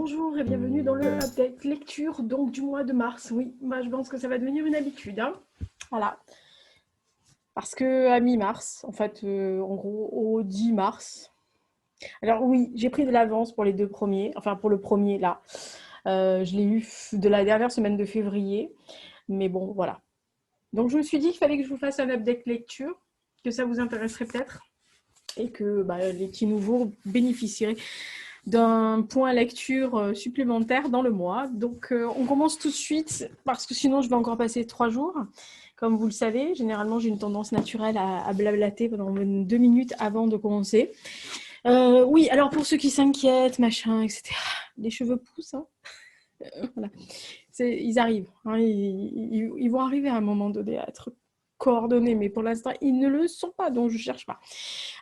Bonjour et bienvenue dans le update lecture donc, du mois de mars. Oui, moi je pense que ça va devenir une habitude. Hein. Voilà. Parce qu'à mi-mars, en fait, en gros, au 10 mars. Alors oui, j'ai pris de l'avance pour les deux premiers, enfin pour le premier là. Je l'ai eu de la dernière semaine de février. Mais bon, voilà. Donc je me suis dit qu'il fallait que je vous fasse un update lecture, que ça vous intéresserait peut-être. Et que les petits nouveaux bénéficieraient d'un point lecture supplémentaire dans le mois. Donc, on commence tout de suite, parce que sinon, je vais encore passer 3 jours. Comme vous le savez, généralement, j'ai une tendance naturelle à blablater pendant 2 minutes avant de commencer. Oui, alors pour ceux qui s'inquiètent, machin, etc., les cheveux poussent. Hein. Voilà. Ils arrivent. Hein, ils vont arriver à un moment donné à être coordonnés, mais pour l'instant, ils ne le sont pas, donc je ne cherche pas.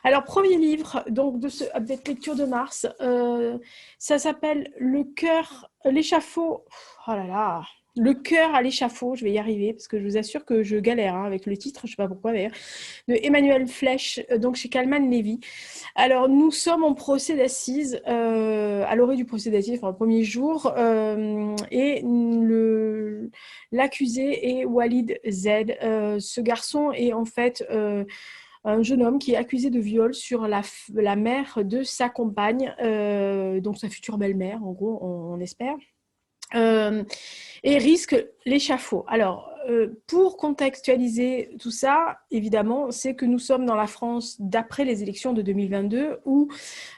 Alors, premier livre donc, de ce update lecture de mars, ça s'appelle Le cœur, l'échafaud. Oh là là, Le cœur à l'échafaud, je vais y arriver, parce que je vous assure que je galère avec le titre, je ne sais pas pourquoi d'ailleurs, de Emmanuel Flech, donc chez Calman Levy. Alors, nous sommes en procès d'assises, à l'orée du procès d'assises, enfin, le premier jour, et l'accusé est Walid Z. Ce garçon est en fait un jeune homme qui est accusé de viol sur la mère de sa compagne, donc sa future belle-mère, en gros, on espère. Et risque l'échafaud. Alors, pour contextualiser tout ça, évidemment, c'est que nous sommes dans la France d'après les élections de 2022 où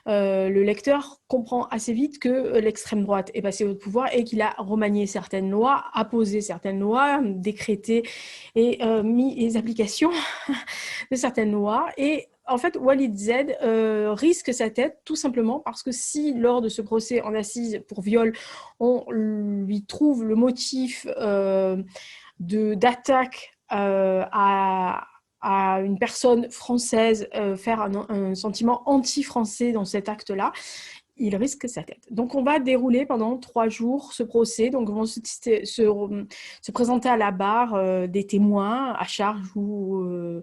le lecteur comprend assez vite que l'extrême droite est passée au pouvoir et qu'il a remanié certaines lois, apposé certaines lois, décrété et mis les applications de certaines lois. Et en fait, Walid Z risque sa tête tout simplement parce que si, lors de ce procès en assises pour viol, on lui trouve le motif d'attaque à une personne française, faire un sentiment anti-français dans cet acte-là, il risque sa tête. Donc, on va dérouler pendant 3 jours ce procès. Donc, vont se présenter à la barre des témoins à charge ou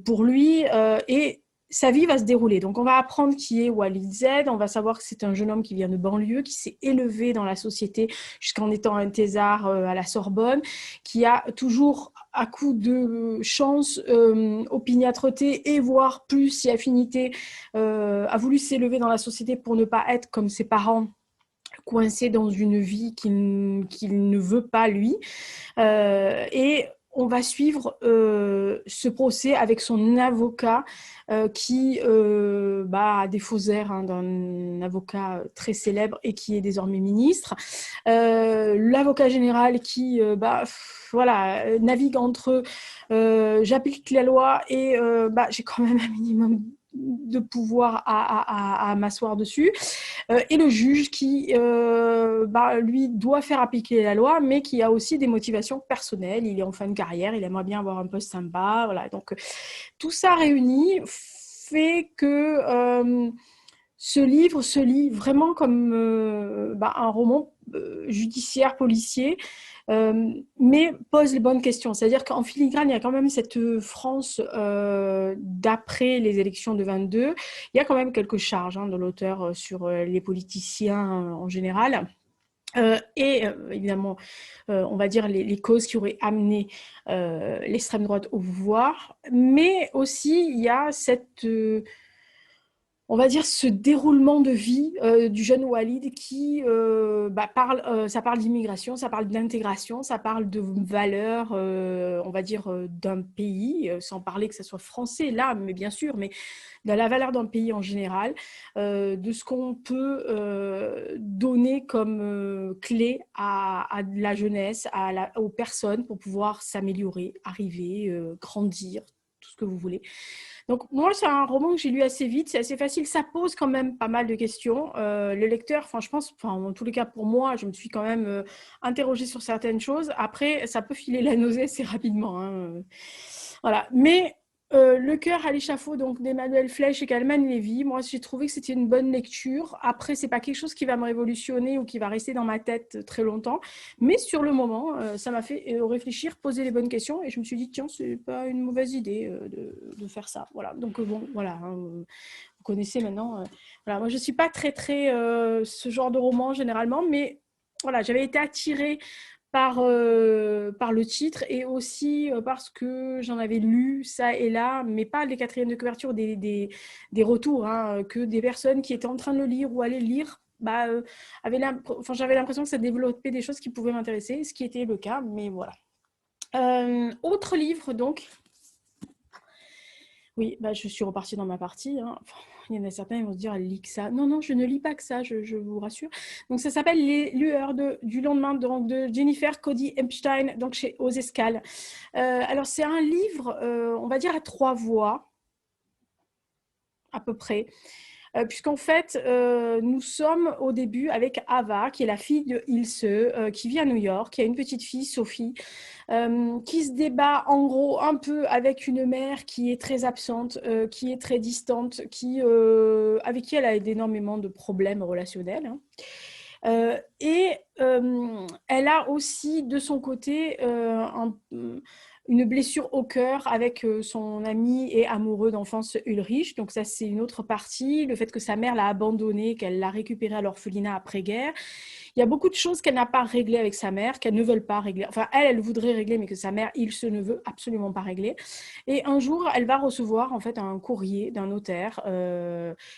pour lui. Et sa vie va se dérouler. Donc, on va apprendre qui est Walid Z. On va savoir que c'est un jeune homme qui vient de banlieue, qui s'est élevé dans la société jusqu'en étant un thésard à la Sorbonne, qui a toujours, à coup de chance, opiniâtreté et voire plus si affinité, a voulu s'élever dans la société pour ne pas être comme ses parents, coincé dans une vie qu'il ne veut pas lui. Et on va suivre ce procès avec son avocat qui a des faux airs d'un avocat très célèbre et qui est désormais ministre. L'avocat général qui navigue entre j'applique la loi et j'ai quand même un minimum de pouvoir à m'asseoir dessus, et le juge qui, lui, doit faire appliquer la loi, mais qui a aussi des motivations personnelles. Il est en fin de carrière, il aimerait bien avoir un poste sympa. Voilà. Donc, tout ça réuni fait que ce livre se lit vraiment comme un roman judiciaire, policier, mais pose les bonnes questions. C'est-à-dire qu'en filigrane, il y a quand même cette France d'après les élections de 22. Il y a quand même quelques charges de l'auteur sur les politiciens en général. Évidemment, on va dire les causes qui auraient amené l'extrême droite au pouvoir. Mais aussi, il y a cette... on va dire ce déroulement de vie du jeune Walid qui ça parle d'immigration, ça parle d'intégration, ça parle de valeurs, on va dire, d'un pays, sans parler que ça soit français là, mais bien sûr, mais de la valeur d'un pays en général, de ce qu'on peut donner comme clé à la jeunesse, aux personnes pour pouvoir s'améliorer, arriver, grandir, tout ce que vous voulez. Donc, moi, c'est un roman que j'ai lu assez vite, c'est assez facile, ça pose quand même pas mal de questions. Le lecteur, je pense, en tous les cas pour moi, je me suis quand même interrogée sur certaines choses. Après, ça peut filer la nausée assez rapidement. Hein. Voilà. Mais Le cœur à l'échafaud donc d'Emmanuel Flech et Calman Levy, moi, j'ai trouvé que c'était une bonne lecture. Après, c'est pas quelque chose qui va me révolutionner ou qui va rester dans ma tête très longtemps. Mais sur le moment, ça m'a fait réfléchir, poser les bonnes questions. Et je me suis dit, tiens, c'est pas une mauvaise idée de faire ça. Voilà. Donc, bon, voilà. Hein, vous connaissez maintenant. Voilà, moi, je ne suis pas très ce genre de roman généralement, mais voilà, j'avais été attirée par le titre et aussi parce que j'en avais lu ça et là, mais pas les quatrièmes de couverture, des retours, hein, que des personnes qui étaient en train de le lire ou allaient le lire, bah, j'avais l'impression que ça développait des choses qui pouvaient m'intéresser, ce qui était le cas, mais voilà. Autre livre, donc. Oui, bah, je suis repartie dans ma partie, hein. Enfin, il y en a certains, ils vont se dire, elle lit que ça. Non, non, je ne lis pas que ça, je vous rassure. Donc, ça s'appelle Les lueurs du lendemain, donc, de Jennifer Cody Epstein, donc chez Aux Escales. Alors, c'est un livre, on va dire, à 3 voix, à peu près. Puisqu'en fait, nous sommes au début avec Ava, qui est la fille de Ilse, qui vit à New York, qui a une petite fille, Sophie, qui se débat en gros un peu avec une mère qui est très absente, qui est très distante, avec qui elle a énormément de problèmes relationnels, hein. Elle a aussi de son côté une blessure au cœur avec son ami et amoureux d'enfance Ulrich. Donc ça, c'est une autre partie. Le fait que sa mère l'a abandonnée, qu'elle l'a récupérée à l'orphelinat après-guerre. Il y a beaucoup de choses qu'elle n'a pas réglées avec sa mère, qu'elle ne veut pas régler. Enfin, elle voudrait régler, mais que sa mère, Ilse, ne veut absolument pas régler. Et un jour, elle va recevoir en fait un courrier d'un notaire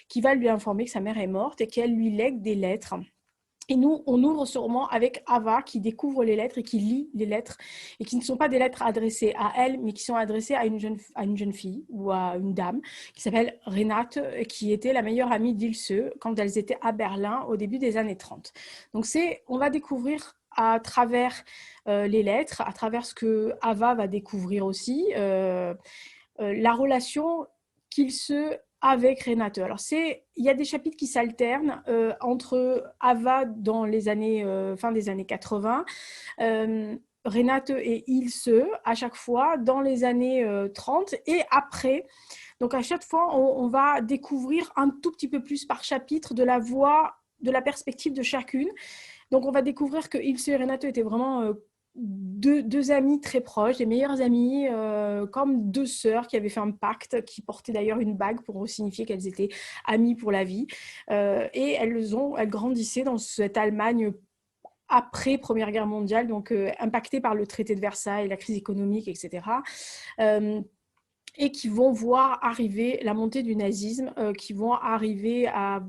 qui va lui informer que sa mère est morte et qu'elle lui lègue des lettres. Et nous, on ouvre ce roman avec Ava qui découvre les lettres et qui lit les lettres et qui ne sont pas des lettres adressées à elle, mais qui sont adressées à une jeune fille ou à une dame qui s'appelle Renate, qui était la meilleure amie d'Ilse quand elles étaient à Berlin au début des années 30. Donc on va découvrir à travers les lettres, à travers ce que Ava va découvrir aussi, la relation qu'Ilse avec Renate. Alors, il y a des chapitres qui s'alternent entre Ava dans les années, fin des années 80, Renate et Ilse à chaque fois dans les années 30 et après. Donc, à chaque fois, on va découvrir un tout petit peu plus par chapitre de la voix, de la perspective de chacune. Donc, on va découvrir que Ilse et Renate étaient vraiment deux amies très proches, des meilleures amies, comme deux sœurs qui avaient fait un pacte, qui portaient d'ailleurs une bague pour signifier qu'elles étaient amies pour la vie. Et elles grandissaient dans cette Allemagne après Première Guerre mondiale, donc impactée par le traité de Versailles, la crise économique, etc. Et qui vont voir arriver la montée du nazisme, qui vont arriver à...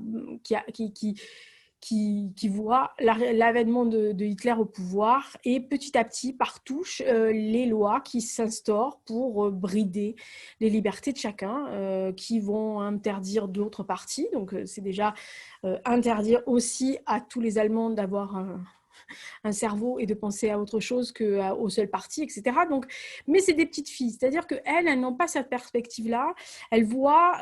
qui voit l'avènement de Hitler au pouvoir et petit à petit, par touche, les lois qui s'instaurent pour brider les libertés de chacun, qui vont interdire d'autres partis. Donc, c'est déjà interdire aussi à tous les Allemands d'avoir un cerveau et de penser à autre chose qu'au seul parti, etc. Donc, mais c'est des petites filles, c'est-à-dire qu'elles n'ont pas cette perspective-là. Elles voient...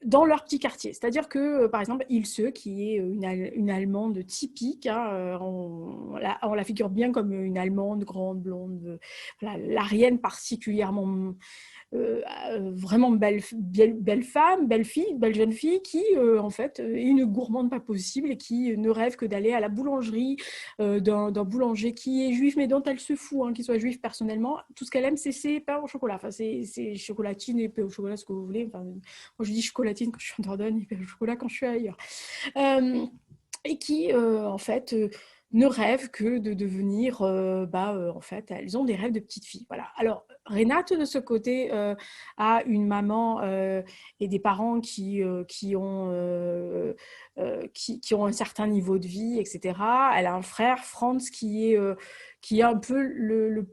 dans leur petit quartier. C'est-à-dire que, par exemple, Ilse, qui est une Allemande typique, hein, on la figure bien comme une Allemande grande, blonde, voilà, l'Arienne particulièrement vraiment belle femme, belle fille, belle jeune fille qui, en fait, est une gourmande pas possible et qui ne rêve que d'aller à la boulangerie d'un boulanger qui est juif, mais dont elle se fout, hein, qu'il soit juif personnellement. Tout ce qu'elle aime, c'est ses pains au chocolat. Enfin, c'est chocolatine et pain au chocolat, ce que vous voulez. Enfin, moi, je dis chocolatine quand je suis en Dordogne et pain au chocolat quand je suis ailleurs. Et qui, en fait, ne rêvent que de devenir, en fait, elles ont des rêves de petite fille. Voilà. Alors, Renate, de ce côté, a une maman et des parents qui ont un certain niveau de vie, etc. Elle a un frère, Franz, qui est un peu le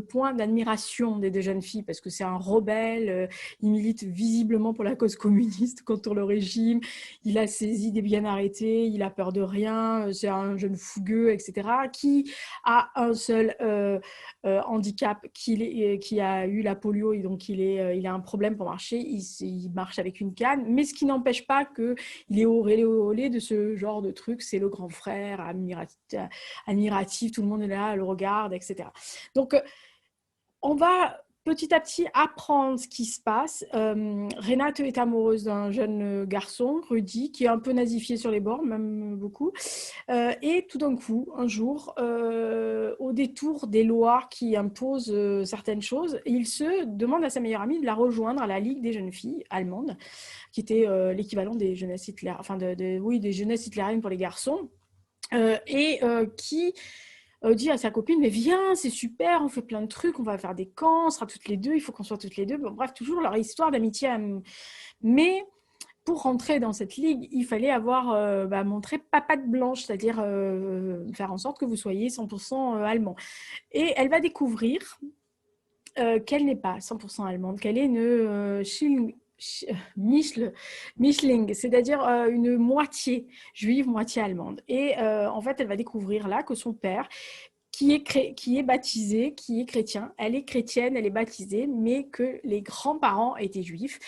point d'admiration des deux jeunes filles parce que c'est un rebelle, il milite visiblement pour la cause communiste contre le régime, il a ses idées bien arrêtées, il a peur de rien, c'est un jeune fougueux, etc., qui a un seul handicap, qui a eu la polio et donc il a un problème pour marcher, il marche avec une canne, mais ce qui n'empêche pas qu'il est olé de ce genre de truc, c'est le grand frère, admiratif, tout le monde est là, le regarde, etc. Donc, on va petit à petit apprendre ce qui se passe. Renate est amoureuse d'un jeune garçon, Rudy, qui est un peu nazifié sur les bords, même beaucoup. Et tout d'un coup, un jour, au détour des lois qui imposent certaines choses, il se demande à sa meilleure amie de la rejoindre à la Ligue des jeunes filles allemandes, qui était l'équivalent des jeunesses hitlériennes, enfin oui, des jeunesses hitlériennes pour les garçons, qui dit à sa copine, mais viens, c'est super, on fait plein de trucs, on va faire des camps, on sera toutes les deux, il faut qu'on soit toutes les deux. Bon, bref, toujours leur histoire d'amitié. Mais pour rentrer dans cette ligue, il fallait avoir montré papatte blanche, c'est-à-dire faire en sorte que vous soyez 100% allemand. Et elle va découvrir qu'elle n'est pas 100% allemande, qu'elle est une Mischling, c'est-à-dire une moitié juive, moitié allemande. Et en fait, elle va découvrir là que son père, qui est baptisé, qui est chrétien, elle est chrétienne, elle est baptisée, mais que les grands-parents étaient juifs.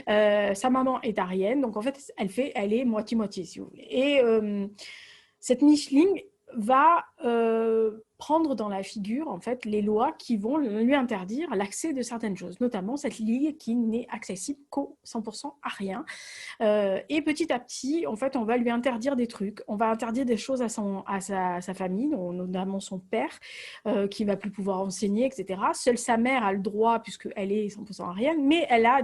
Sa maman est arienne, donc en fait, elle est moitié-moitié, si vous voulez. Et cette Mischling va prendre dans la figure en fait les lois qui vont lui interdire l'accès de certaines choses, notamment cette ligue qui n'est accessible qu'aux 100% à rien. Et petit à petit, en fait, on va lui interdire des trucs, on va interdire des choses à sa famille, notamment son père, qui va plus pouvoir enseigner, etc. Seule sa mère a le droit, puisqu'elle est 100% arienne, mais elle a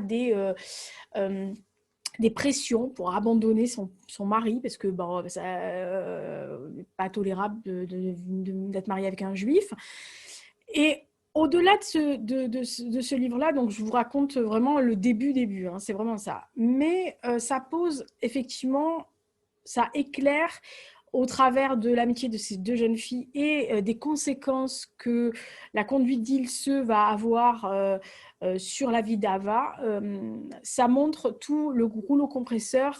des pressions pour abandonner son mari, parce que bon, ça n'est pas tolérable d'être mariée avec un juif. Et au-delà de ce livre-là, donc je vous raconte vraiment le début, hein, c'est vraiment ça. Mais ça pose effectivement, ça éclaire au travers de l'amitié de ces deux jeunes filles et des conséquences que la conduite d'Ilse va avoir sur la vie d'Ava. Ça montre tout le rouleau compresseur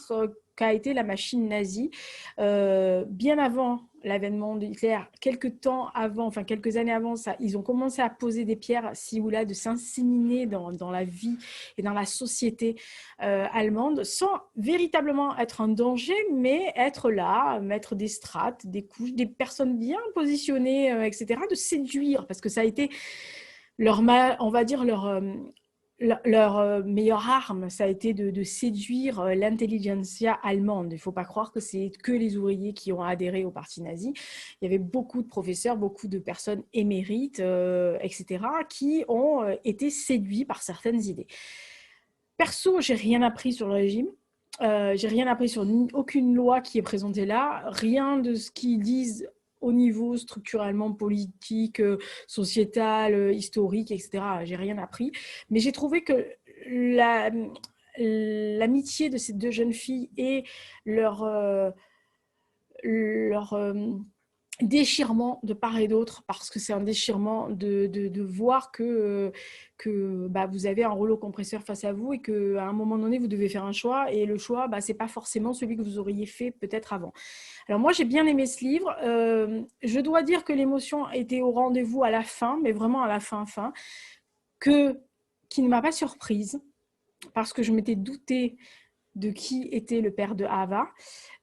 qu'a été la machine nazie. Bien avant l'avènement d'Hitler, quelques années avant ça, ils ont commencé à poser des pierres ci ou là, de s'inséminer dans la vie et dans la société allemande, sans véritablement être un danger, mais être là, mettre des strates, des couches, des personnes bien positionnées, etc., de séduire, parce que ça a été on va dire leur meilleure arme, ça a été de séduire l'intelligentsia allemande. Il ne faut pas croire que c'est que les ouvriers qui ont adhéré au parti nazi. Il y avait beaucoup de professeurs, beaucoup de personnes émérites, etc., qui ont été séduits par certaines idées. Perso, j'ai rien appris sur le régime. J'ai rien appris sur aucune loi qui est présentée là. Rien de ce qu'ils disent au niveau structurellement politique, sociétal, historique, etc. J'ai rien appris. Mais j'ai trouvé que l'amitié de ces deux jeunes filles et leur déchirement de part et d'autre, parce que c'est un déchirement de voir que vous avez un rouleau compresseur face à vous et qu'à un moment donné, vous devez faire un choix, et le choix, ce n'est pas forcément celui que vous auriez fait peut-être avant. Alors moi, j'ai bien aimé ce livre. Je dois dire que l'émotion était au rendez-vous à la fin, mais vraiment à la fin, qui ne m'a pas surprise, parce que je m'étais doutée de qui était le père de Ava.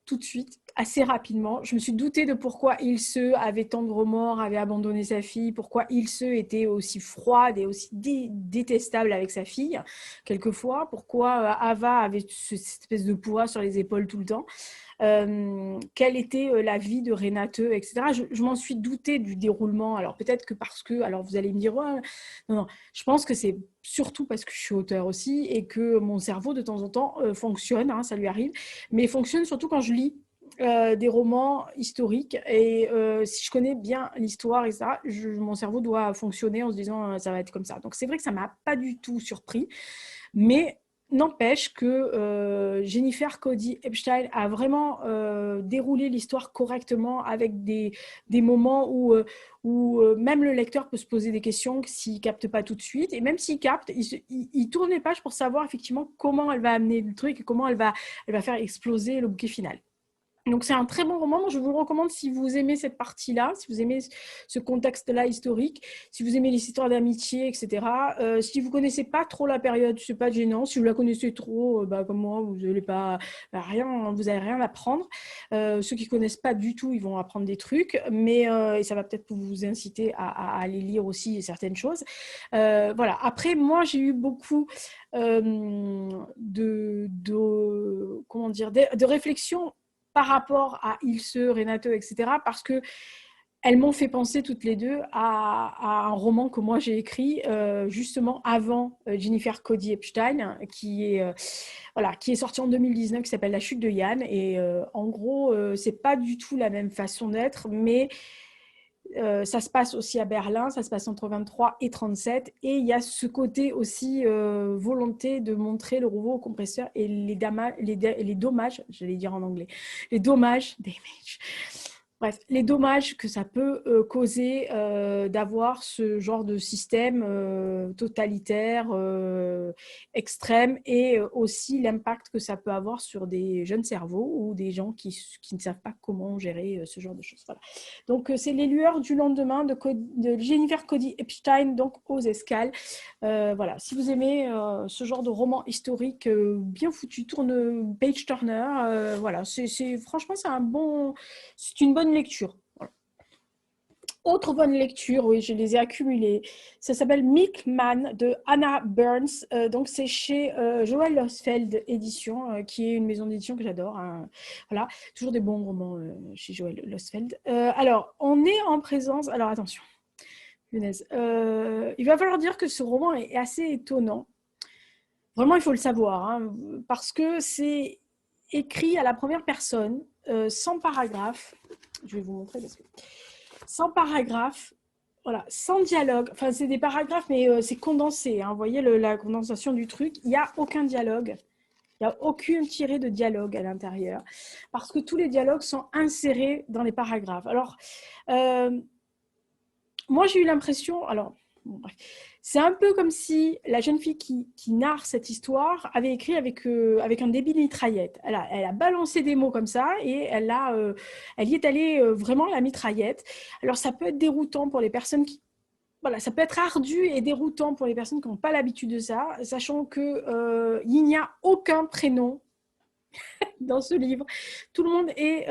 Tout de suite, assez rapidement, je me suis doutée de pourquoi Ilse avait tant de remords, avait abandonné sa fille, pourquoi Ilse était aussi froide et aussi détestable avec sa fille, quelquefois, pourquoi Ava avait cette espèce de poids sur les épaules tout le temps. Quelle était la vie de Renate, etc. Je m'en suis doutée du déroulement. Alors peut-être que parce que, alors vous allez me dire, ouais, non, je pense que c'est surtout parce que je suis auteur aussi et que mon cerveau de temps en temps fonctionne, hein, ça lui arrive, mais fonctionne surtout quand je lis des romans historiques, et si je connais bien l'histoire et ça, mon cerveau doit fonctionner en se disant ça va être comme ça. Donc c'est vrai que ça m'a pas du tout surpris, mais n'empêche que Jennifer Cody Epstein a vraiment déroulé l'histoire correctement, avec des moments où même le lecteur peut se poser des questions s'il ne capte pas tout de suite. Et même s'il capte, il tourne les pages pour savoir effectivement comment elle va amener le truc et comment elle va faire exploser le bouquet final. Donc, c'est un très bon roman. Moi, je vous le recommande si vous aimez cette partie-là, si vous aimez ce contexte-là historique, si vous aimez les histoires d'amitié, etc. Si vous ne connaissez pas trop la période, ce n'est pas gênant. Si vous la connaissez trop, comme moi, vous n'allez pas rien, vous n'allez rien apprendre. Ceux qui ne connaissent pas du tout, ils vont apprendre des trucs, mais et ça va peut-être vous inciter à aller lire aussi certaines choses. Voilà. Après, moi, j'ai eu beaucoup comment dire, de réflexions par rapport à Ilse, Renato, etc. Parce que elles m'ont fait penser toutes les deux à un roman que moi j'ai écrit justement avant Jennifer Cody Epstein, voilà, qui est sorti en 2019, qui s'appelle La chute de Yann. Et en gros, c'est pas du tout la même façon d'être, mais ça se passe aussi à Berlin, ça se passe entre 23 et 37, et il y a ce côté aussi volonté de montrer le rouleau compresseur et les dommages, j'allais dire en anglais, les dommages, damage, bref, les dommages que ça peut causer d'avoir ce genre de système totalitaire extrême, et aussi l'impact que ça peut avoir sur des jeunes cerveaux ou des gens qui ne savent pas comment gérer ce genre de choses. Voilà. Donc, c'est Les lueurs du lendemain de Jennifer Cody Epstein, donc aux escales. Voilà. Si vous aimez ce genre de roman historique bien foutu, tourne page turner, voilà. Franchement, c'est une bonne lecture. Voilà. Autre bonne lecture, oui, je les ai accumulées. Ça s'appelle Milkman de Hannah Burns. Donc, c'est chez Joël Losfeld Édition, qui est une maison d'édition que j'adore. Hein. Voilà, toujours des bons romans chez Joël Losfeld. Alors, on est en présence. Alors, attention, Younes. Il va falloir dire que ce roman est assez étonnant. Vraiment, il faut le savoir, hein, parce que c'est écrit à la première personne, sans paragraphe. Je vais vous montrer parce que sans paragraphe, voilà, sans dialogue. Enfin, c'est des paragraphes, mais c'est condensé. Hein, vous voyez la condensation du truc. Il n'y a aucun dialogue. Il n'y a aucune tirée de dialogue à l'intérieur. Parce que tous les dialogues sont insérés dans les paragraphes. Alors, moi, j'ai eu l'impression... Alors, bon, bref. C'est un peu comme si la jeune fille qui narre cette histoire avait écrit avec un débit de mitraillette. Elle a balancé des mots comme ça et elle y est allée vraiment la mitraillette. Alors, ça peut être déroutant pour les personnes qui... Voilà, ça peut être ardu et déroutant pour les personnes qui n'ont pas l'habitude de ça, sachant qu'il n'y a aucun prénom dans ce livre. Tout le monde est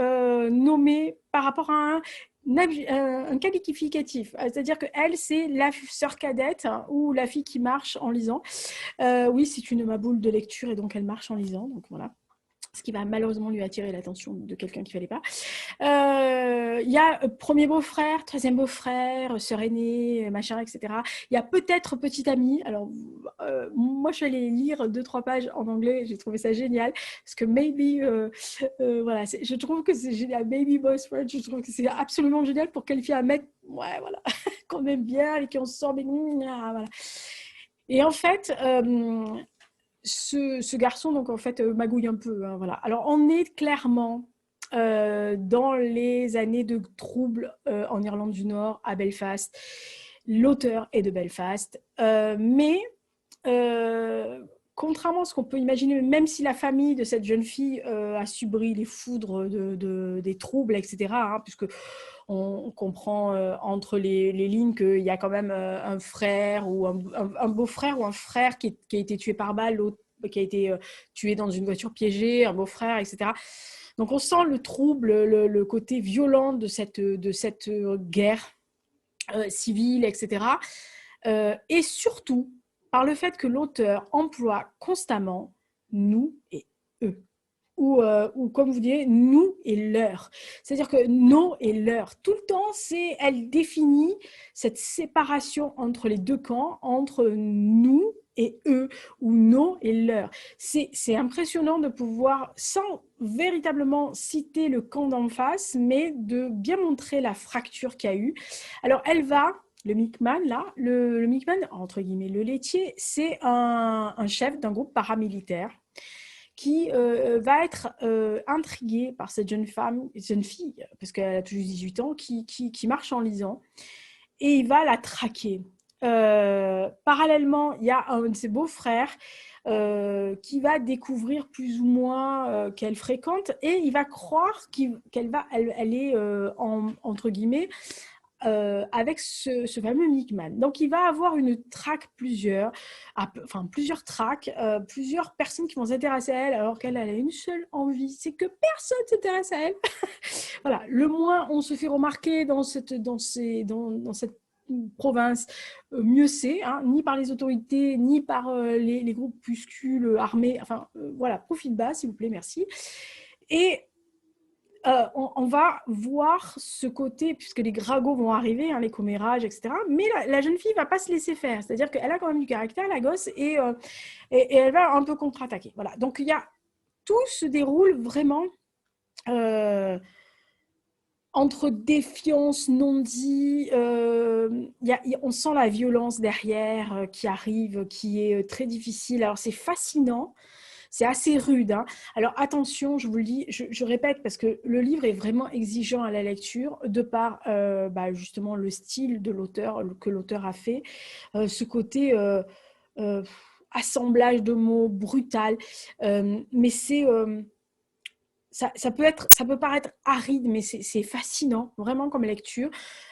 nommé par rapport à un qualificatif. C'est-à-dire qu'elle, c'est la sœur cadette, hein, ou la fille qui marche en lisant. Oui, c'est une maboule de lecture et donc elle marche en lisant. Donc voilà. Ce qui va malheureusement lui attirer l'attention de quelqu'un qui ne fallait pas. Il y a premier beau-frère, troisième beau-frère, sœur aînée, machin, etc. Il y a peut-être petite amie. Alors, moi, je suis allée lire 2-3 pages en anglais. J'ai trouvé ça génial. Parce que voilà, je trouve que c'est génial. Baby boss friend, je trouve que c'est absolument génial pour qualifier un mec, ouais, voilà, qu'on aime bien et qu'on se sent, mais voilà. Et en fait, ce garçon, donc en fait, magouille un peu. Hein, voilà. Alors, on est clairement dans les années de troubles en Irlande du Nord, à Belfast. L'auteur est de Belfast. Mais contrairement à ce qu'on peut imaginer, même si la famille de cette jeune fille a subi les foudres des troubles, etc., hein, puisque on comprend entre les lignes qu'il y a quand même un frère ou un beau-frère ou un frère qui a été tué par balle, l'autre qui a été tué dans une voiture piégée, un beau-frère, etc. Donc on sent le trouble, le côté violent de cette guerre civile, etc. Et surtout, par le fait que l'auteur emploie constamment nous et eux. Ou comme vous dites, nous et leur. C'est-à-dire que nos et leur. Tout le temps, elle définit cette séparation entre les deux camps, entre nous et eux, ou nos et leur. C'est impressionnant de pouvoir, sans véritablement citer le camp d'en face, mais de bien montrer la fracture qu'il y a eu. Alors, le Mi'kmaq, là, le Mi'kmaq, entre guillemets, le laitier, c'est un chef d'un groupe paramilitaire qui va être intrigué par cette jeune fille, parce qu'elle a toujours 18 ans, qui marche en lisant, et il va la traquer. Parallèlement, il y a un de ses beaux-frères qui va découvrir plus ou moins qu'elle fréquente et il va croire qu'elle est, entre guillemets, avec ce fameux Nickman. Donc, il va avoir une traque, plusieurs tracks, plusieurs personnes qui vont s'intéresser à elle alors qu'elle a une seule envie, c'est que personne ne s'intéresse à elle. Voilà, le moins on se fait remarquer dans cette province, mieux c'est, hein, ni par les autorités, ni par les groupuscules armés. Enfin, voilà, profil bas, s'il vous plaît, merci. Et on va voir ce côté, puisque les Grago vont arriver, hein, les commérages, etc. Mais la jeune fille ne va pas se laisser faire. C'est-à-dire qu'elle a quand même du caractère, la gosse, et elle va un peu contre-attaquer. Voilà. Donc, tout se déroule vraiment entre défiance, non-dit. On sent la violence derrière qui arrive, qui est très difficile. Alors, c'est fascinant. C'est assez rude, hein. Alors attention, je vous le dis, je répète parce que le livre est vraiment exigeant à la lecture de par justement le style de l'auteur que l'auteur a fait, ce côté assemblage de mots brutal, mais c'est ça peut paraître aride, mais c'est fascinant, vraiment comme lecture.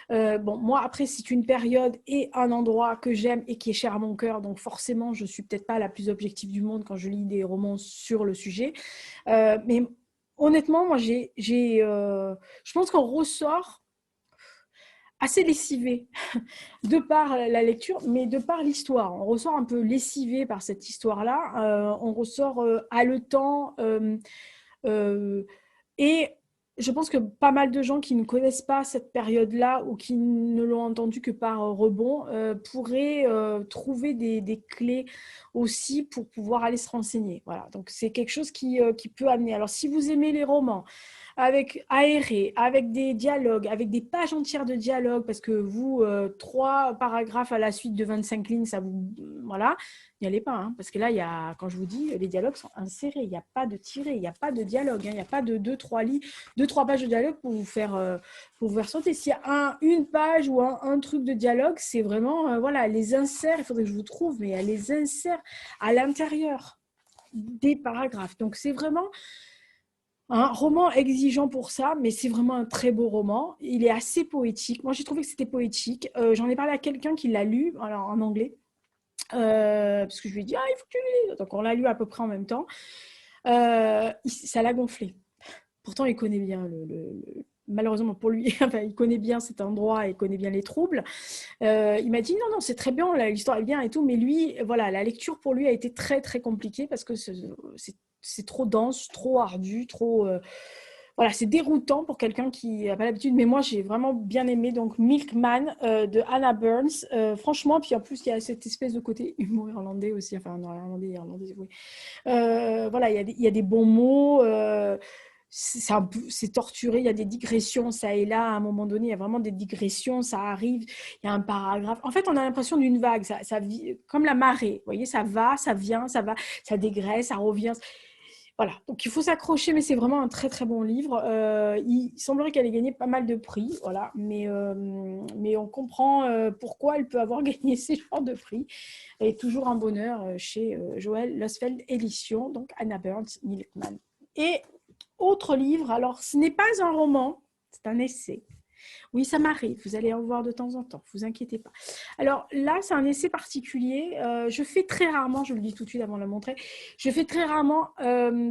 Bon, moi, après, c'est une période et un endroit que j'aime et qui est cher à mon cœur, donc forcément, je ne suis peut-être pas la plus objective du monde quand je lis des romans sur le sujet. Mais honnêtement, moi, je pense qu'on ressort assez lessivé de par la lecture, mais de par l'histoire. On ressort un peu lessivé par cette histoire-là. On ressort haletant. Et je pense que pas mal de gens qui ne connaissent pas cette période-là ou qui ne l'ont entendu que par rebond pourraient trouver des clés aussi pour pouvoir aller se renseigner. Voilà. Donc, c'est quelque chose qui peut amener. Alors, si vous aimez les romans avec aérés, avec des dialogues, avec des pages entières de dialogues, parce que vous, 3 paragraphes à la suite de 25 lignes, ça vous... Voilà, n'y allez pas, hein, parce que là, quand je vous dis, les dialogues sont insérés, il n'y a pas de tiré, il n'y a pas de dialogue, hein, il n'y a pas de 2-3 pages de dialogue pour vous faire sauter. S'il y a une page ou un truc de dialogue, c'est vraiment, voilà, les insère, il faudrait que je vous trouve, mais elle les insère à l'intérieur des paragraphes. Donc, c'est vraiment un roman exigeant pour ça, mais c'est vraiment un très beau roman. Il est assez poétique. Moi, j'ai trouvé que c'était poétique. J'en ai parlé à quelqu'un qui l'a lu, alors en anglais, parce que je lui ai dit, il faut que tu le lises. Donc, on l'a lu à peu près en même temps. Ça l'a gonflé. Pourtant, il connaît bien malheureusement pour lui, enfin, il connaît bien cet endroit, il connaît bien les troubles. Il m'a dit non, c'est très bien, l'histoire est bien et tout, mais lui, voilà, la lecture pour lui a été très très compliquée parce que c'est trop dense, trop ardu, trop voilà, c'est déroutant pour quelqu'un qui n'a pas l'habitude. Mais moi, j'ai vraiment bien aimé donc Milkman de Hannah Burns. Franchement, puis en plus, il y a cette espèce de côté humour irlandais aussi, enfin non, irlandais, oui. Voilà, il y a des bons mots. C'est torturé, il y a des digressions, ça et là, à un moment donné, il y a vraiment des digressions, ça arrive, il y a un paragraphe. En fait, on a l'impression d'une vague, ça comme la marée, vous voyez, ça va, ça vient, ça va, ça dégraisse, ça revient. Voilà, donc il faut s'accrocher, mais c'est vraiment un très très bon livre. Il semblerait qu'elle ait gagné pas mal de prix, voilà, mais on comprend pourquoi elle peut avoir gagné ces genres de prix. Et toujours un bonheur chez Joël Losfeld Éditions, donc Hannah Burns, Milkman. Et autre livre, alors ce n'est pas un roman, c'est un essai. Oui, ça m'arrive, vous allez en voir de temps en temps, ne vous inquiétez pas. Alors là, c'est un essai particulier. Je fais très rarement, je le dis tout de suite avant de le montrer, je fais très rarement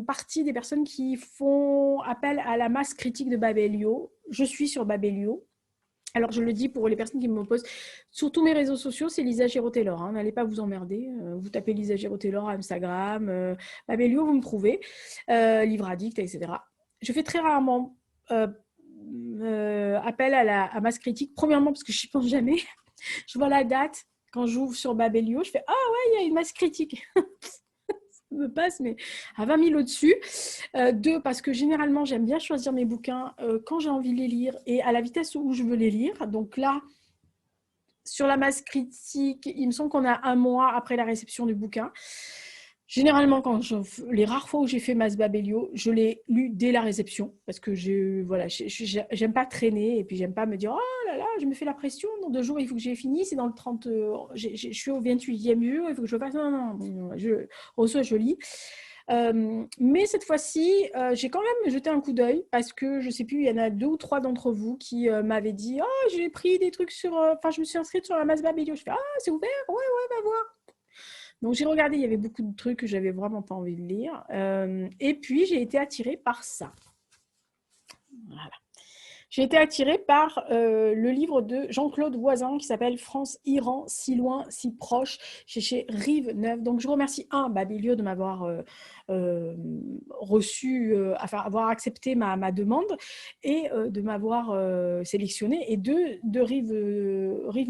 partie des personnes qui font appel à la masse critique de Babelio. Je suis sur Babelio. Alors, je le dis pour les personnes qui m'opposent, sur tous mes réseaux sociaux, c'est Lisa Giraud-Taylor. Hein, n'allez pas vous emmerder. Vous tapez Lisa Giraud-Taylor à Instagram, Babelio, vous me trouvez, Livre Addict, etc. Je fais très rarement appel à la masse critique. Premièrement, parce que je n'y pense jamais. Je vois la date quand j'ouvre sur Babelio, je fais « Ah ouais, il y a une masse critique !» Ça me passe, mais à 20 000 au-dessus. 2, parce que généralement, j'aime bien choisir mes bouquins quand j'ai envie de les lire et à la vitesse où je veux les lire. Donc là, sur la masse critique, il me semble qu'on a 1 mois après la réception du bouquin. Généralement, les rares fois où j'ai fait Masba Bellio, je l'ai lu dès la réception parce que voilà, j'aime pas traîner et puis j'aime pas me dire oh là là, je me fais la pression, dans 2 jours il faut que j'ai fini, c'est dans le 30, je suis au 28e jour, il faut que je fasse. Non, non, non, je reçois, je lis. Mais cette fois-ci, j'ai quand même jeté un coup d'œil parce que je sais plus, il y en a 2 ou 3 d'entre vous qui m'avaient dit oh, j'ai pris des trucs sur. Enfin, je me suis inscrite sur la Masba Bellio. Je fais ah, c'est ouvert? Ouais, ouais, va voir. Donc j'ai regardé, il y avait beaucoup de trucs que j'avais vraiment pas envie de lire. Et puis j'ai été attirée par ça. Voilà. J'ai été attirée par le livre de Jean-Claude Voisin qui s'appelle France-Iran, si loin, si proche, chez Rive Neuve. Donc je remercie Babilio de m'avoir reçu, enfin avoir accepté ma demande et de m'avoir sélectionné. Et de Rive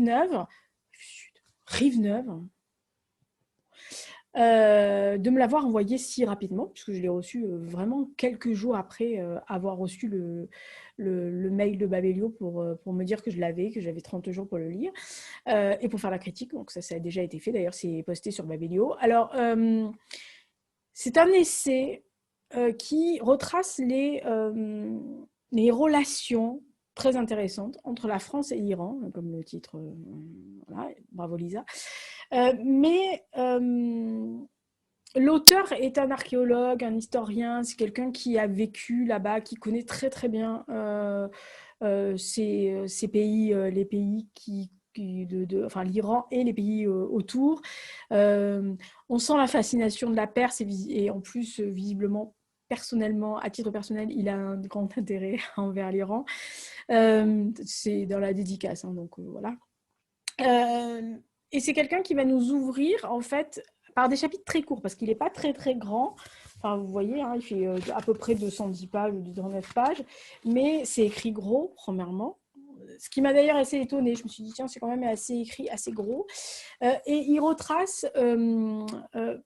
Neuve, Rive Neuve, de me l'avoir envoyé si rapidement, puisque je l'ai reçu vraiment quelques jours après avoir reçu le mail de Babelio pour me dire que je l'avais, que j'avais 30 jours pour le lire, et pour faire la critique. Donc ça a déjà été fait, d'ailleurs c'est posté sur Babelio. Alors, c'est un essai qui retrace les relations très intéressantes entre la France et l'Iran, comme le titre, voilà, bravo Lisa. Mais l'auteur est un archéologue, un historien, c'est quelqu'un qui a vécu là-bas, qui connaît très très bien ces pays, les pays enfin l'Iran et les pays autour. On sent la fascination de la Perse et en plus, visiblement, personnellement, à titre personnel, il a un grand intérêt envers l'Iran. C'est dans la dédicace, hein, donc voilà. Et c'est quelqu'un qui va nous ouvrir, en fait, par des chapitres très courts, parce qu'il n'est pas très, très grand. Enfin, vous voyez, hein, il fait à peu près 210 pages ou 209 pages, mais c'est écrit gros, premièrement. Ce qui m'a d'ailleurs assez étonnée. Je me suis dit, tiens, c'est quand même assez écrit, assez gros. Et il retrace,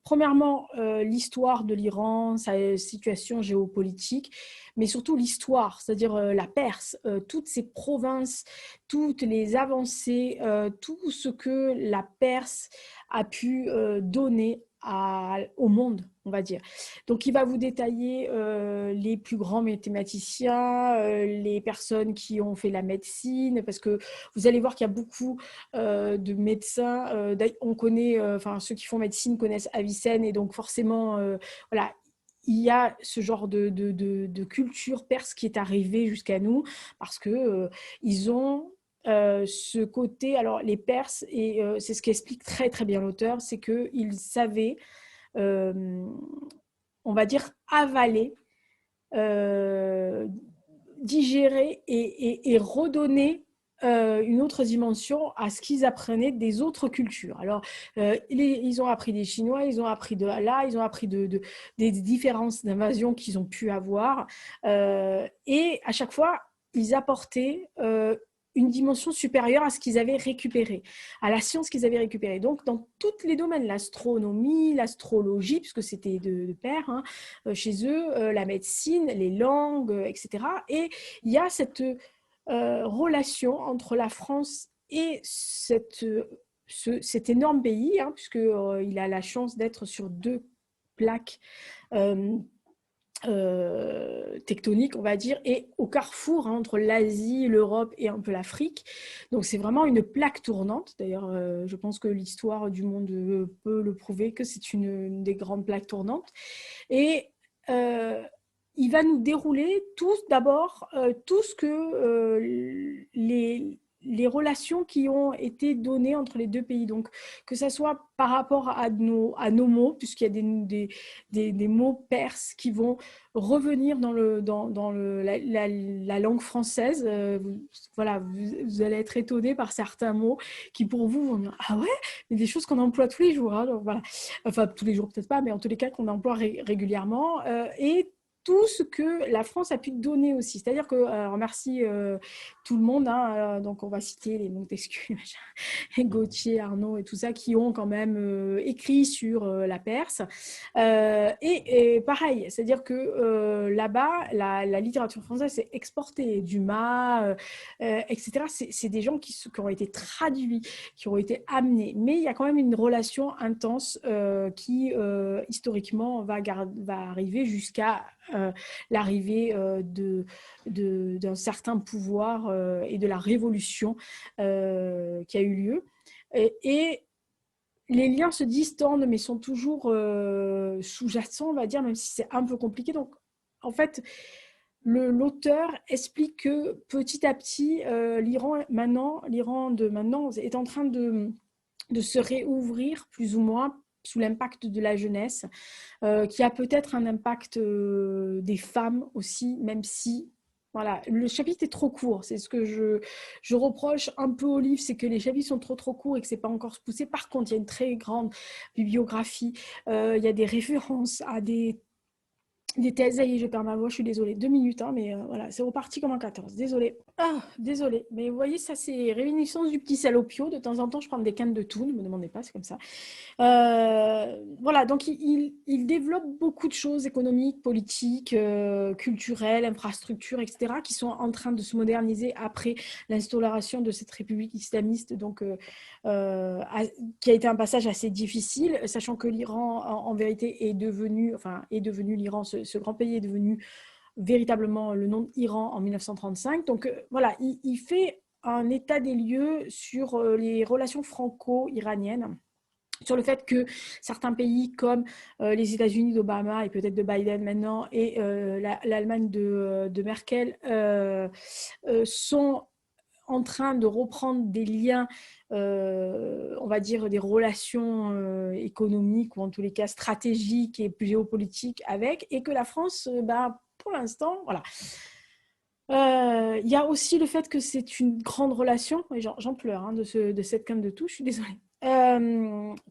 premièrement, l'histoire de l'Iran, sa situation géopolitique, mais surtout l'histoire, c'est-à-dire la Perse, toutes ces provinces, toutes les avancées, tout ce que la Perse a pu donner au monde, on va dire. Donc, il va vous détailler les plus grands mathématiciens, les personnes qui ont fait la médecine, parce que vous allez voir qu'il y a beaucoup de médecins. On connaît, enfin, ceux qui font médecine connaissent Avicenne, et donc forcément, voilà, il y a ce genre de culture perse qui est arrivée jusqu'à nous, parce que ils ont ce côté, alors les Perses, et c'est ce qu'explique très très bien l'auteur, c'est qu'ils savaient, euh, on va dire, avaler, euh, digérer et redonner une autre dimension à ce qu'ils apprenaient des autres cultures. Alors, ils ont appris des Chinois, ils ont appris de là, ils ont appris des différences d'invasion qu'ils ont pu avoir. Et à chaque fois, ils apportaient une dimension supérieure à ce qu'ils avaient récupéré, à la science qu'ils avaient récupérée. Donc, dans tous les domaines, l'astronomie, l'astrologie, puisque c'était de pair, hein, chez eux, la médecine, les langues, etc. Et il y a cette relation entre la France et cet énorme pays, hein, puisqu'il a la chance d'être sur 2 plaques tectonique, on va dire, et au carrefour, hein, entre l'Asie, l'Europe et un peu l'Afrique. Donc c'est vraiment une plaque tournante. D'ailleurs, je pense que l'histoire du monde peut le prouver, que c'est une des grandes plaques tournantes. Et il va nous dérouler d'abord tout ce que les relations qui ont été données entre les 2 pays. Donc, que ce soit par rapport à nos mots, puisqu'il y a des mots perses qui vont revenir dans la langue française. Voilà, vous allez être étonnés par certains mots qui, pour vous, vont dire « Ah ouais ?» Mais des choses qu'on emploie tous les jours. Hein, donc, voilà. Enfin, tous les jours, peut-être pas, mais en tous les cas, qu'on emploie régulièrement. Et tout ce que la France a pu donner aussi. C'est-à-dire que, remercie tout le monde, hein, donc on va citer les Montesquieu, Gautier, Arnaud et tout ça, qui ont quand même écrit sur la Perse. Et pareil, c'est-à-dire que là-bas, la littérature française s'est exportée. Dumas, etc. C'est des gens qui ont été traduits, qui ont été amenés. Mais il y a quand même une relation intense qui, historiquement, va arriver jusqu'à l'arrivée d'un certain pouvoir et de la révolution qui a eu lieu. Et les liens se distendent, mais sont toujours sous-jacents, on va dire, même si c'est un peu compliqué. Donc, en fait, l'auteur explique que petit à petit, l'Iran de maintenant est en train de se réouvrir, plus ou moins, sous l'impact de la jeunesse, qui a peut-être un impact des femmes aussi, même si voilà, le chapitre est trop court. C'est ce que je reproche un peu au livre, c'est que les chapitres sont trop courts et que c'est pas encore poussé. Par contre, il y a une très grande bibliographie. Il y a des références à des thèses. Ça y est, je perds ma voix, je suis désolée. 2 minutes, hein, mais voilà, c'est reparti comme en 14. Désolée. Ah, désolée. Mais vous voyez, ça, c'est réminiscence du petit salopio. De temps en temps, je prends des cannes de tout. Ne me demandez pas, c'est comme ça. Voilà, donc il développe beaucoup de choses économiques, politiques, culturelles, infrastructures, etc., qui sont en train de se moderniser après l'instauration de cette république islamiste, donc, qui a été un passage assez difficile, sachant que l'Iran, en vérité, est devenu l'Iran, ce grand pays est devenu véritablement le nom d'Iran en 1935. Donc voilà, il fait un état des lieux sur les relations franco-iraniennes, sur le fait que certains pays comme les États-Unis d'Obama et peut-être de Biden maintenant et l'Allemagne de Merkel sont en train de reprendre des liens, on va dire des relations économiques ou en tous les cas stratégiques et géopolitiques avec, et que la France, pour l'instant, voilà. Il y a aussi le fait que c'est une grande relation, et j'en pleure hein, de cette canne de tout, je suis désolée,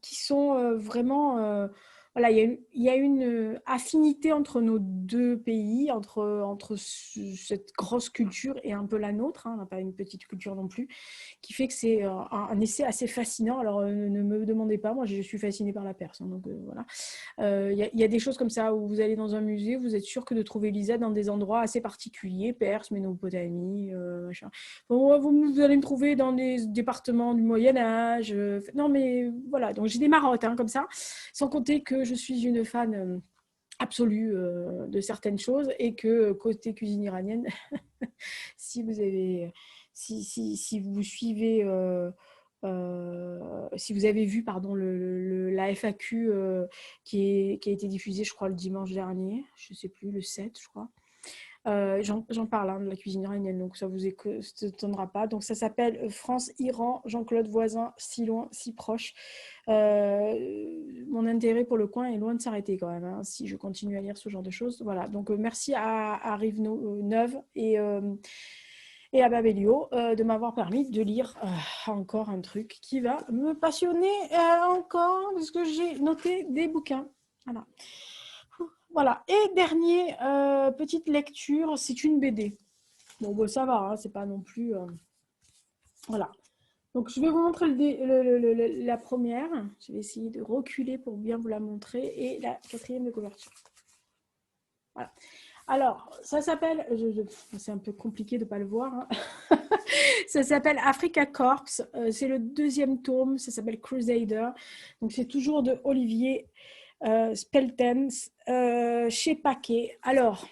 qui sont vraiment, voilà, il y a une affinité entre nos deux pays, entre cette grosse culture et un peu la nôtre, hein, on n'a pas une petite culture non plus, qui fait que c'est un essai assez fascinant. Alors ne me demandez pas, moi je suis fascinée par la Perse, hein, donc voilà. Il y a des choses comme ça où vous allez dans un musée, vous êtes sûr que de trouver Lisa dans des endroits assez particuliers, Perse, Mésopotamie, machin. Bon, vous allez me trouver dans des départements du Moyen-Âge. Non, mais voilà, donc j'ai des marottes hein, comme ça, sans compter que je suis une fan absolue de certaines choses et que côté cuisine iranienne, si vous avez, si vous suivez si vous avez vu pardon, la FAQ qui a été diffusée, je crois, le dimanche dernier, je ne sais plus, le 7, je crois. J'en parle hein, de la cuisine iranienne, donc ça vous étonnera pas. Donc ça s'appelle France-Iran, Jean-Claude Voisin, si loin, si proche. Mon intérêt pour le coin est loin de s'arrêter quand même, hein, si je continue à lire ce genre de choses. Voilà, donc merci à Rive Neuve et à Babelio de m'avoir permis de lire encore un truc qui va me passionner encore, parce que j'ai noté des bouquins. Voilà. Voilà. Et dernier, petite lecture, c'est une BD. Bon, ça va, hein, c'est pas non plus... Voilà. Donc, je vais vous montrer la première. Je vais essayer de reculer pour bien vous la montrer. Et la quatrième de couverture. Voilà. Alors, ça s'appelle... c'est un peu compliqué de ne pas le voir. Hein. Ça s'appelle Africa Corps. C'est le deuxième tome. Ça s'appelle Crusader. Donc, c'est toujours de Olivier Speltens chez Paquet. Alors,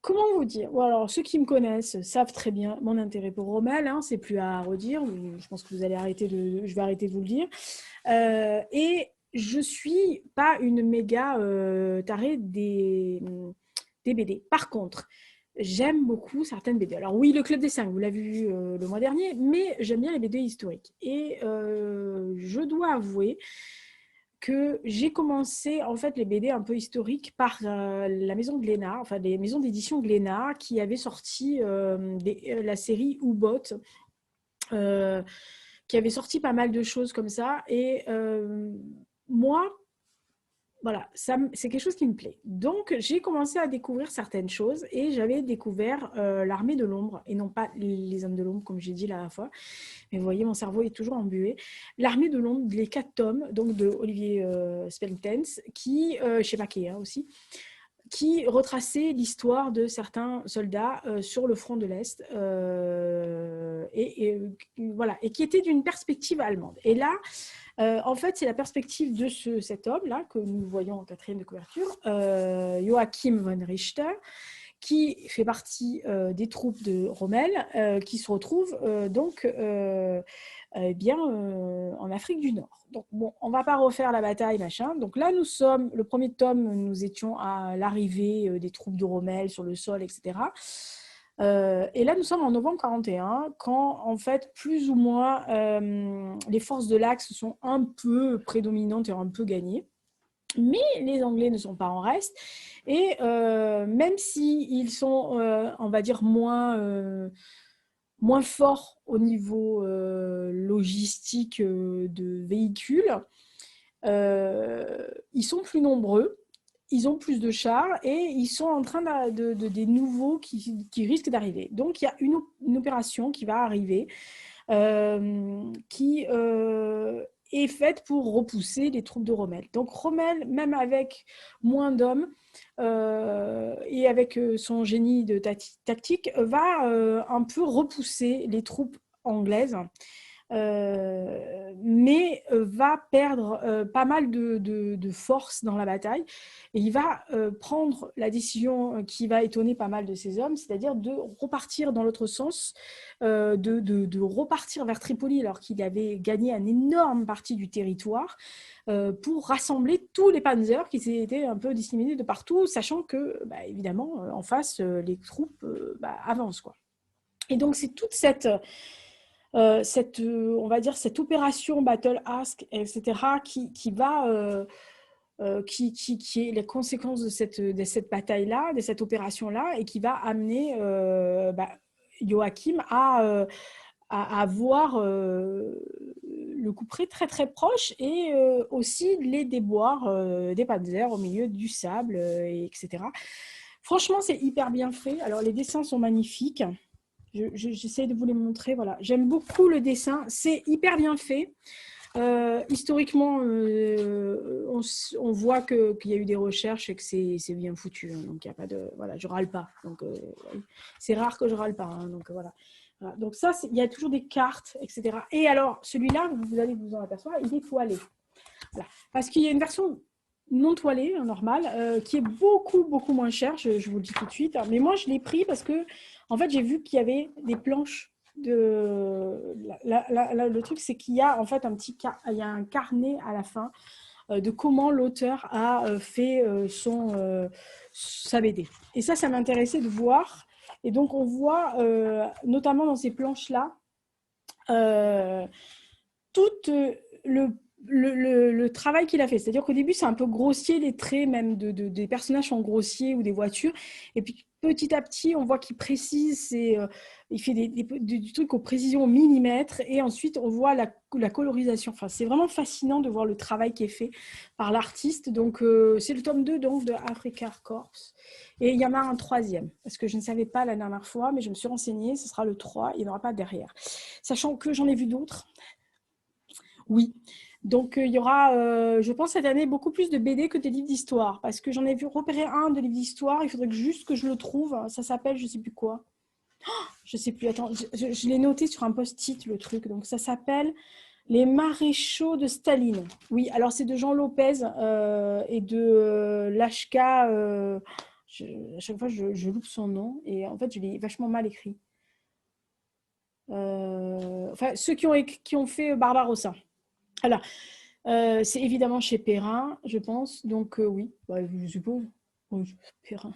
comment vous dire? Bon, alors, ceux qui me connaissent savent très bien mon intérêt pour Rommel. Hein, c'est plus à redire. Je pense que vous allez je vais arrêter de vous le dire. Et je suis pas une méga tarée des BD. Par contre, j'aime beaucoup certaines BD. Alors oui, le Club des 5, vous l'avez vu le mois dernier, mais j'aime bien les BD historiques. Et je dois avouer que j'ai commencé en fait les BD un peu historiques par la maison Glénat, enfin les maisons d'édition Glénat qui avaient sorti la série U-Boat, qui avait sorti pas mal de choses comme ça. Et moi, voilà, c'est quelque chose qui me plaît. Donc, j'ai commencé à découvrir certaines choses et j'avais découvert l'Armée de l'Ombre et non pas les Hommes de l'Ombre, comme j'ai dit la dernière fois. Mais vous voyez, mon cerveau est toujours embué. L'Armée de l'Ombre, les 4 tomes, donc de Olivier Speltens, qui, chez Paquet aussi, qui retraçait l'histoire de certains soldats sur le front de l'Est voilà, et qui était d'une perspective allemande. Et là, en fait, c'est la perspective de cet homme-là que nous voyons en 4e de couverture, Joachim von Richter, qui fait partie des troupes de Rommel, qui se retrouve en Afrique du Nord. Donc, bon, on ne va pas refaire la bataille, machin. Donc là, le premier tome, nous étions à l'arrivée des troupes de Rommel sur le sol, etc. Et là, nous sommes en novembre 41, quand, en fait, plus ou moins, les forces de l'Axe sont un peu prédominantes et ont un peu gagné. Mais les Anglais ne sont pas en reste. Et même s'ils sont, on va dire, moins forts au niveau logistique de véhicules, ils sont plus nombreux. Ils ont plus de chars et ils sont en train des nouveaux qui risquent d'arriver. Donc, il y a une opération qui va arriver qui est faite pour repousser les troupes de Rommel. Donc, Rommel, même avec moins d'hommes et avec son génie de tactique, va un peu repousser les troupes anglaises. Mais va perdre pas mal de force dans la bataille et il va prendre la décision qui va étonner pas mal de ses hommes, c'est-à-dire de repartir dans l'autre sens, de repartir vers Tripoli alors qu'il avait gagné une énorme partie du territoire pour rassembler tous les panzers qui s'étaient un peu disséminés de partout, sachant que, évidemment, en face, les troupes avancent, quoi. Et donc, c'est toute on va dire, cette opération Battle Ask, etc., qui est les conséquences de cette bataille-là, de cette opération-là, et qui va amener Joachim à voir le couperet très très proche et aussi les déboires des panzers au milieu du sable, etc. Franchement, c'est hyper bien fait. Alors, les dessins sont magnifiques. J'essaie de vous les montrer. Voilà. J'aime beaucoup le dessin. C'est hyper bien fait. Historiquement, on voit qu'il y a eu des recherches et que c'est bien foutu. Hein, donc, il y a pas de. Voilà, je râle pas. Donc, c'est rare que je râle pas. Hein, donc, voilà. Donc, ça, il y a toujours des cartes, etc. Et alors, celui-là, vous allez vous en apercevoir, il est toilé. Voilà. Parce qu'il y a une version non toilée, normale, qui est beaucoup, beaucoup moins chère. Je vous le dis tout de suite. Mais moi, je l'ai pris parce que en fait, j'ai vu qu'il y avait des planches le truc, c'est qu'il y a en fait il y a un carnet à la fin de comment l'auteur a fait sa BD. Et ça m'intéressait de voir. Et donc, on voit, notamment dans ces planches-là, tout le travail qu'il a fait. C'est-à-dire qu'au début, c'est un peu grossier, les traits même des personnages sont grossiers ou des voitures. Et puis, petit à petit, on voit qu'il précise, il fait du truc aux précisions au millimètre. Et ensuite, on voit la colorisation. Enfin, c'est vraiment fascinant de voir le travail qui est fait par l'artiste. Donc, c'est le tome 2 donc, de Africa Corps. Et il y en a un 3e, parce que je ne savais pas la dernière fois, mais je me suis renseignée, ce sera le 3, il n'y en aura pas derrière. Sachant que j'en ai vu d'autres. Oui. Donc, il y aura, je pense, cette année, beaucoup plus de BD que des livres d'histoire. Parce que j'en ai vu repérer un de livres d'histoire. Il faudrait juste que je le trouve. Ça s'appelle, je ne sais plus quoi. Je ne sais plus. Attends, je l'ai noté sur un post-it, le truc. Donc, ça s'appelle Les maréchaux de Staline. Oui, alors c'est de Jean Lopez et de Lachka. À chaque fois, je loupe son nom. Et en fait, je l'ai vachement mal écrit. Enfin, ceux qui ont fait Barbarossa. Alors, c'est évidemment chez Perrin, je pense. Donc, oui, je suppose. Oui, Perrin.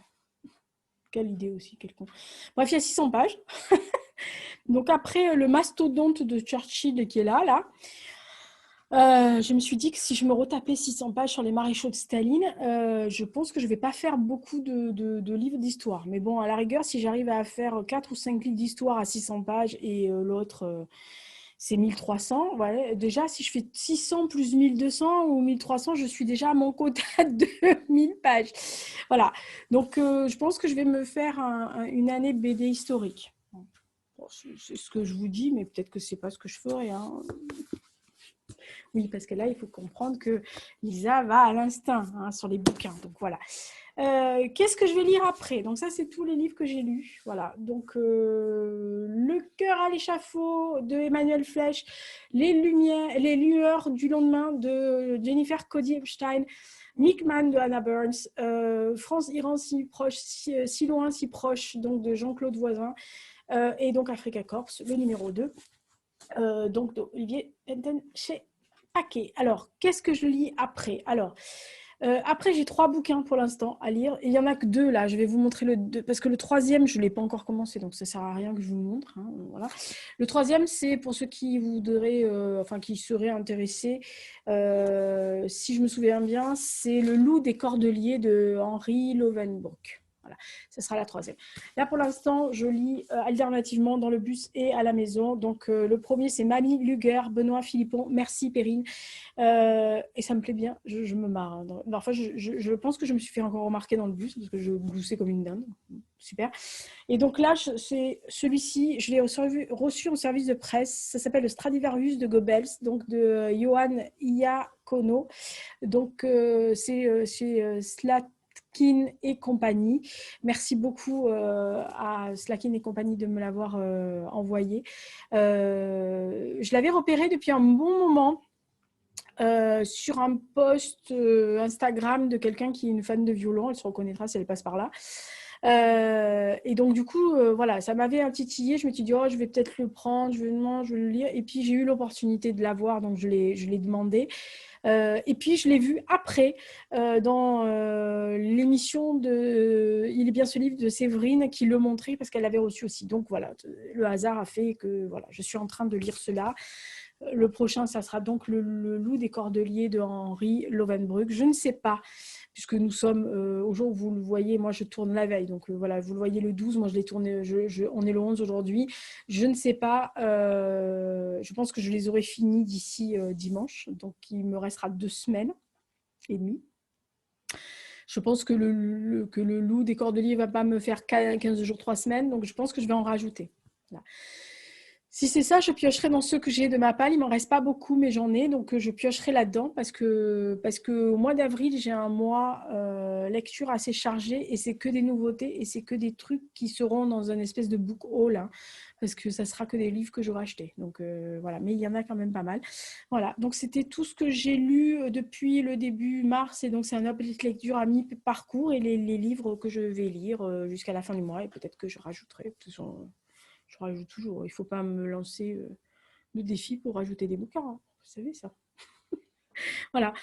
Quelle idée aussi, quel con. Bref, il y a 600 pages. Donc, après, le mastodonte de Churchill qui est là. Je me suis dit que si je me retapais 600 pages sur les maréchaux de Staline, je pense que je ne vais pas faire beaucoup de livres d'histoire. Mais bon, à la rigueur, si j'arrive à faire 4 ou 5 livres d'histoire à 600 pages et l'autre... c'est 1300. Ouais. Déjà, si je fais 600 plus 1200 ou 1300, je suis déjà à mon quota de 1000 pages. Voilà. Donc, je pense que je vais me faire une année de BD historique. Bon, c'est ce que je vous dis, mais peut-être que c'est pas ce que je ferai. Hein. Oui, parce que là, il faut comprendre que Lisa va à l'instinct hein, sur les bouquins. Donc voilà. Qu'est-ce que je vais lire après? Donc ça, c'est tous les livres que j'ai lus. Voilà. Donc Le cœur à l'échafaud de Emmanuel Flech, les lueurs du lendemain de Jennifer Cody Epstein, Mickman de Hannah Burns, France-Iran si proche, si loin, si proche, donc de Jean-Claude Voisin, et donc Africa Corps, le numéro 2, donc d'Olivier Enten chez Paquet. Alors, qu'est-ce que je lis après? Alors, après, j'ai 3 bouquins pour l'instant à lire. Et il n'y en a que 2 là. Je vais vous montrer le 2, parce que le troisième, je ne l'ai pas encore commencé, donc ça ne sert à rien que je vous montre. Hein, voilà. Le troisième, c'est pour ceux qui voudraient, qui seraient intéressés. Si je me souviens bien, c'est Le loup des Cordeliers de Henri Lovenbroek. Voilà, ce sera la troisième. Là, pour l'instant, je lis alternativement dans le bus et à la maison. Donc, le premier, c'est Mamie Luger, Benoît Philippon. Merci, Perrine. Et ça me plaît bien, je me marre. Hein. Parfois, je pense que je me suis fait encore remarquer dans le bus parce que je gloussais comme une dinde. Super. Et donc là, c'est celui-ci, je l'ai reçu en service de presse. Ça s'appelle le Stradivarius de Goebbels, donc de Johan Iacono. Donc, c'est Slatkin et compagnie. Merci beaucoup à Slatkin et compagnie de me l'avoir envoyé. Je l'avais repéré depuis un bon moment. Sur un post Instagram de quelqu'un qui est une fan de violon, elle se reconnaîtra si elle passe par là. Et donc du coup, voilà, ça m'avait un titillé. Je me suis dit, oh, je vais peut-être le prendre, je vais le lire. Et puis j'ai eu l'opportunité de l'avoir, donc je l'ai demandé. Et puis je l'ai vu après dans l'émission de Il est bien ce livre de Séverine qui le montrait parce qu'elle l'avait reçu aussi. Donc voilà, le hasard a fait que voilà, je suis en train de lire cela. Le prochain, ça sera donc le loup des Cordeliers de Henri Lovenbroek. Je ne sais pas, puisque nous sommes au jour où vous le voyez, moi je tourne la veille. Donc voilà, vous le voyez le 12, moi je l'ai tourné, on est le 11 aujourd'hui. Je ne sais pas, je pense que je les aurai finis d'ici dimanche. Donc il me restera 2 semaines et demie. Je pense que le loup des Cordeliers ne va pas me faire 15 jours, 3 semaines. Donc je pense que je vais en rajouter. Voilà. Si c'est ça, je piocherai dans ceux que j'ai de ma palle. Il m'en reste pas beaucoup, mais j'en ai, donc je piocherai là-dedans parce que au mois d'avril, j'ai un mois lecture assez chargé et c'est que des nouveautés et c'est que des trucs qui seront dans une espèce de book haul, hein, parce que ça sera que des livres que j'aurai achetés. Donc voilà, mais il y en a quand même pas mal. Voilà, donc c'était tout ce que j'ai lu depuis le début mars et donc c'est un update lecture à mi-parcours et les livres que je vais lire jusqu'à la fin du mois et peut-être que je rajouterai. De toute façon, je rajoute toujours. Il ne faut pas me lancer le défi pour rajouter des bouquins. Hein. Vous savez ça. Voilà.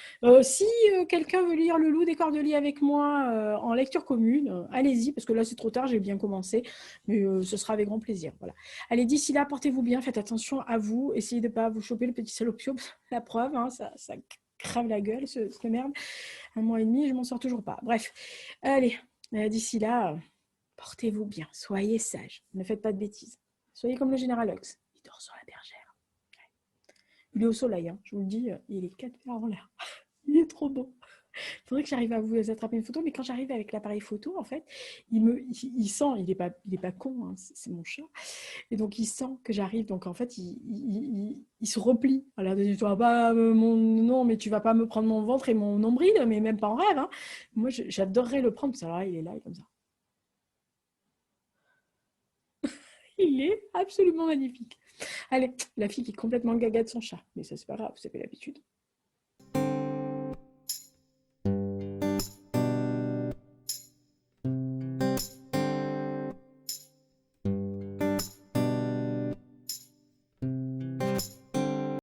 Si quelqu'un veut lire Le loup des Cordeliers avec moi en lecture commune, allez-y, parce que là c'est trop tard, j'ai bien commencé, mais ce sera avec grand plaisir. Voilà. Allez, d'ici là, portez-vous bien, faites attention à vous, essayez de ne pas vous choper le petit salopio, la preuve, hein, ça crève la gueule, cette merde. 1 mois et demi, je m'en sors toujours pas. Bref, allez, d'ici là, portez-vous bien, soyez sages, ne faites pas de bêtises. Soyez comme le général Hux, il dort sur la bergère. Il est au soleil, hein, je vous le dis, il est 4 fers en l'air. Il est trop beau. Il faudrait que j'arrive à vous attraper une photo, mais quand j'arrive avec l'appareil photo, en fait, il sent, il est pas con, hein, c'est mon chat, et donc il sent que j'arrive, donc en fait, il se replie. Voilà, tu vas pas non, mais tu vas pas me prendre mon ventre et mon nombril, mais même pas en rêve. Hein. Moi, j'adorerais le prendre, ça, là, il est là, comme ça. Il est absolument magnifique. Allez, la fille qui est complètement gaga de son chat. Mais ça, c'est pas grave, vous avez l'habitude.